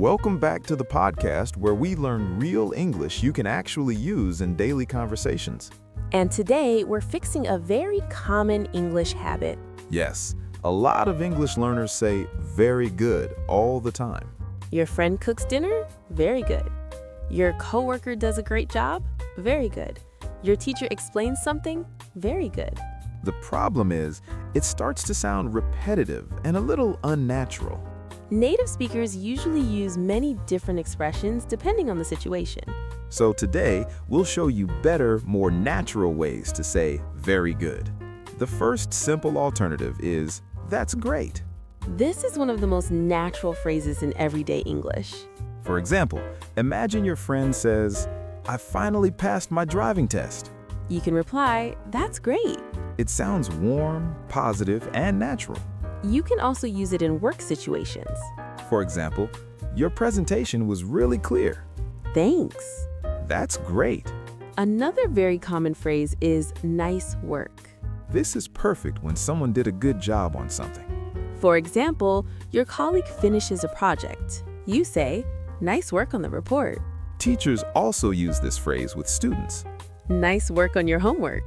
Welcome back to the podcast where we learn real English you can actually use in daily conversations. And today, we're fixing a very common English habit. Yes, a lot of English learners say very good all the time. Your friend cooks dinner? Very good. Your coworker does a great job? Very good. Your teacher explains something? Very good. The problem is, it starts to sound repetitive and a little unnatural. Native speakers usually use many different expressions depending on the situation. So today, we'll show you better, more natural ways to say very good. The first simple alternative is, that's great. This is one of the most natural phrases in everyday English. For example, imagine your friend says, I finally passed my driving test. You can reply, that's great. It sounds warm, positive, and natural. You can also use it in work situations. For example, your presentation was really clear. Thanks. That's great. Another very common phrase is nice work. This is perfect when someone did a good job on something. For example, your colleague finishes a project. You say, nice work on the report. Teachers also use this phrase with students. Nice work on your homework.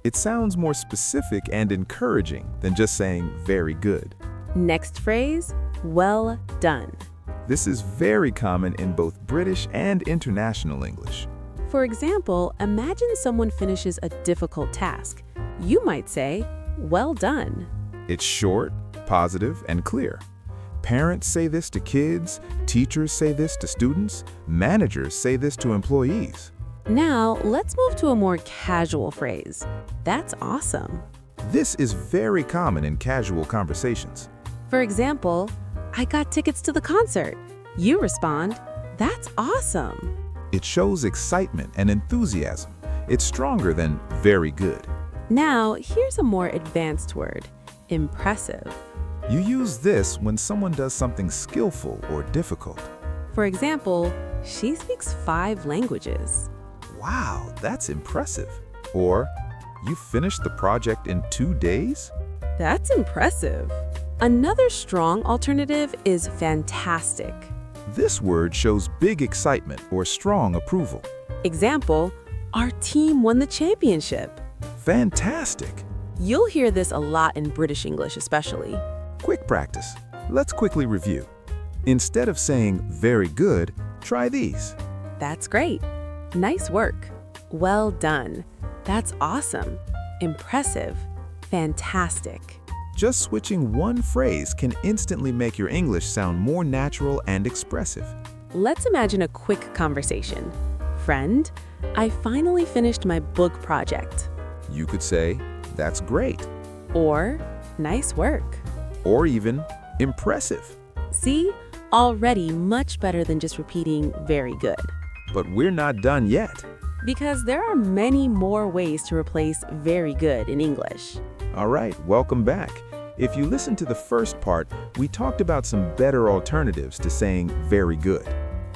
It sounds more specific and encouraging than just saying very good. Next phrase, well done. This is very common in both British and international English. For example, imagine someone finishes a difficult task. You might say, well done. It's short, positive, and clear. Parents say this to kids, teachers say this to students, managers say this to employees. Now, let's move to a more casual phrase. That's awesome. This is very common in casual conversations. For example, I got tickets to the concert. You respond, that's awesome. It shows excitement and enthusiasm. It's stronger than very good. Now, here's a more advanced word, impressive. You use this when someone does something skillful or difficult. For example, she speaks 5 languages. Wow, that's impressive. Or, you finished the project in 2 days? That's impressive. Another strong alternative is fantastic. This word shows big excitement or strong approval. Example, our team won the championship. Fantastic! You'll hear this a lot in British English especially. Quick practice. Let's quickly review. Instead of saying very good, try these. That's great. Nice work. Well done. That's awesome. Impressive. Fantastic. Just switching one phrase can instantly make your English sound more natural and expressive. Let's imagine a quick conversation. Friend, I finally finished my book project. You could say, that's great. Or, nice work. Or even, impressive. See? Already much better than just repeating very good. But we're not done yet. Because there are many more ways to replace very good in English. All right, welcome back. If you listened to the first part, we talked about some better alternatives to saying very good.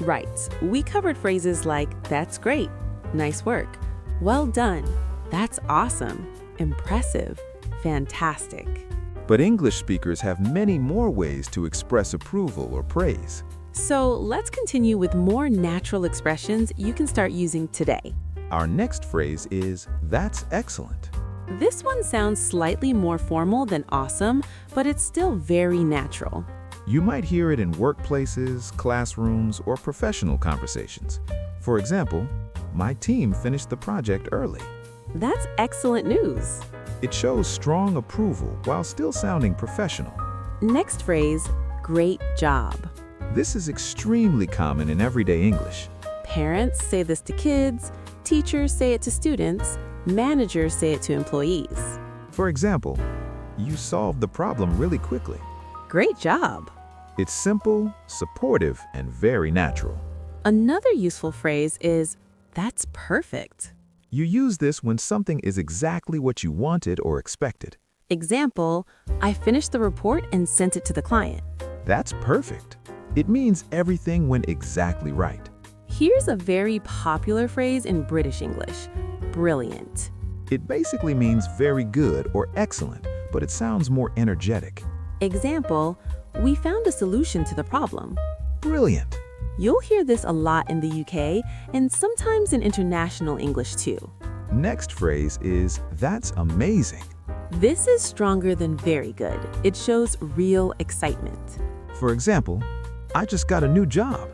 Right. We covered phrases like, that's great, nice work, well done, that's awesome, impressive, fantastic. But English speakers have many more ways to express approval or praise. So let's continue with more natural expressions you can start using today. Our next phrase is, that's excellent. This one sounds slightly more formal than awesome, but it's still very natural. You might hear it in workplaces, classrooms, or professional conversations. For example, my team finished the project early. That's excellent news. It shows strong approval while still sounding professional. Next phrase, great job. This is extremely common in everyday English. Parents say this to kids, teachers say it to students, managers say it to employees. For example, you solved the problem really quickly. Great job. It's simple, supportive, and very natural. Another useful phrase is, that's perfect. You use this when something is exactly what you wanted or expected. Example, I finished the report and sent it to the client. That's perfect. It means everything went exactly right. Here's a very popular phrase in British English, brilliant. It basically means very good or excellent, but it sounds more energetic. Example, we found a solution to the problem. brilliant. You'll hear this a lot in the UK and sometimes in international English too. Next phrase is, that's amazing. This is stronger than very good. It shows real excitement. For example, I just got a new job.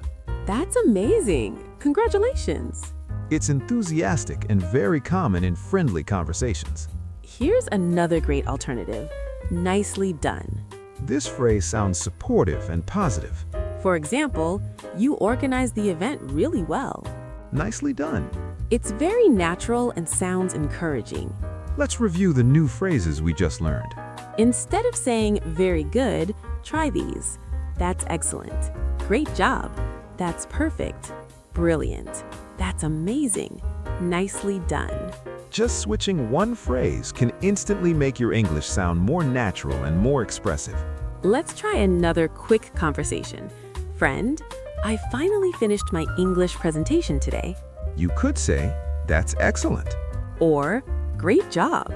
That's amazing. Congratulations. It's enthusiastic and very common in friendly conversations. Here's another great alternative. Nicely done. This phrase sounds supportive and positive. For example, you organized the event really well. Nicely done. It's very natural and sounds encouraging. Let's review the new phrases we just learned. Instead of saying very good, try these. That's excellent. Great job. That's perfect. Brilliant. That's amazing. Nicely done. Just switching one phrase can instantly make your English sound more natural and more expressive. Let's try another quick conversation. Friend, I finally finished my English presentation today. You could say, that's excellent, Or, great job.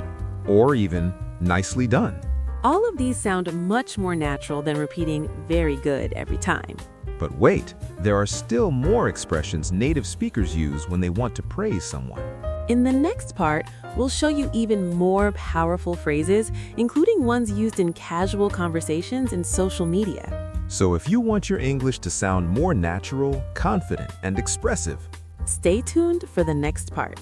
or even, nicely done. All of these sound much more natural than repeating very good every time. But wait, there are still more expressions native speakers use when they want to praise someone. In the next part, we'll show you even more powerful phrases, including ones used in casual conversations and social media. So if you want your English to sound more natural, confident, and expressive, Stay tuned for the next part.